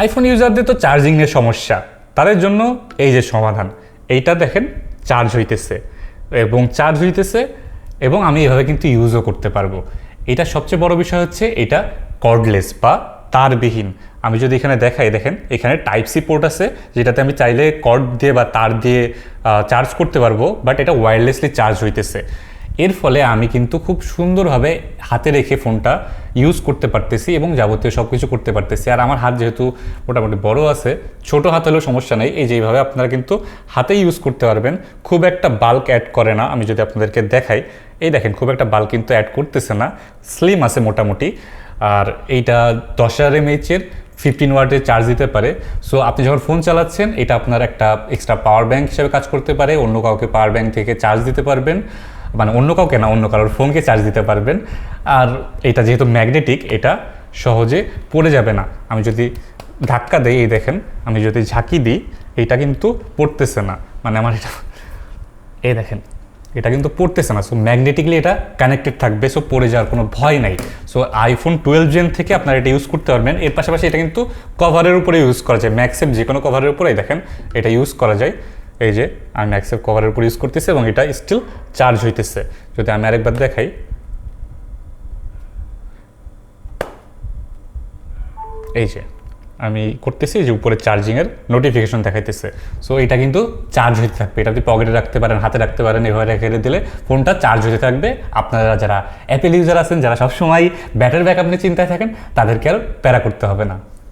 IPhone ইউজারদের তো charging এর সমস্যা, তাদের জন্য এই যে সমাধান, এইটা দেখেন চার্জ হইতেছে এবং আমি এভাবে কিন্তু ইউজও করতে পারবো। এটা সবচেয়ে বড় বিষয় হচ্ছে এটা কর্ডলেস বা তারবিহীন। আমি যদি এখানে দেখাই, দেখেন এখানে টাইপ সি পোর্ট আছে, যেটাতে আমি চাইলে কর্ড দিয়ে বা তার দিয়ে চার্জ করতে পারবো, বাট এটা ওয়্যারলেসলি চার্জ হইতেছে। এর ফলে আমি কিন্তু খুব সুন্দরভাবে হাতে রেখে ফোনটা ইউজ করতে পারতেছি এবং যাবতীয় সব কিছু করতে পারতেছি। আর আমার হাত যেহেতু মোটামুটি বড় আছে, ছোট হাত হলেও সমস্যা নেই, এই যেভাবে আপনারা কিন্তু হাতে ইউজ করতে পারবেন। খুব একটা বাল্ক অ্যাড করে না, আমি যদি আপনাদেরকে দেখাই, এই দেখেন খুব একটা বাল্ক কিন্তু অ্যাড করতেছে না, স্লিম আছে মোটামুটি। আর এইটা 10,000 mAh-এর 15 ওয়াটের চার্জ দিতে পারে। সো আপনি যখন ফোন চালাচ্ছেন, এটা আপনার একটা এক্সট্রা পাওয়ার ব্যাংক হিসেবে কাজ করতে পারে। অন্য কাউকে পাওয়ার ব্যাংক থেকে চার্জ দিতে পারবেন, মানে অন্য কাউকে না, অন্য কারোর ফোনকে চার্জ দিতে পারবেন। আর এটা যেহেতু ম্যাগনেটিক, এটা সহজে পড়ে যাবে না। আমি যদি ধাক্কা দিই, এই দেখেন, আমি যদি ঝাঁকি দিই, এটা কিন্তু পড়তেছে না, মানে আমার এটা, এই দেখেন এটা কিন্তু পড়তেছে না। সো ম্যাগনেটিকলি এটা কানেক্টেড থাকবে, সো পড়ে যাওয়ার কোনো ভয় নাই। সো আইফোন 12 জেন থেকে আপনারা এটা ইউজ করতে পারবেন। এর পাশাপাশি এটা কিন্তু কভারের উপরে ইউজ করা যায়, ম্যাক্সেপ যে কোনো কভারের উপরে দেখেন এটা ইউজ করা যায়। এই যে আমি ম্যাক্সেপ কভারের উপর ইউজ করতেছি এবং এটা স্টিল চার্জ হইতেছে। যদি আমি আরেকবার দেখাই, এই যে আমি করতেছি, যে উপরে চার্জিংয়ের নোটিফিকেশন দেখাইতেছে। সো এটা কিন্তু চার্জ হতে থাকবে, এটা আপনি পকেটে রাখতে পারেন, হাতে রাখতে পারেন, এভাবে রেখে দিলে ফোনটা চার্জ হতে থাকবে। আপনারা যারা অ্যাপেল ইউজার আছেন, যারা সবসময় ব্যাটারি ব্যাকআপ নিয়ে চিন্তায় থাকেন, তাদেরকে আর প্যারা করতে হবে না।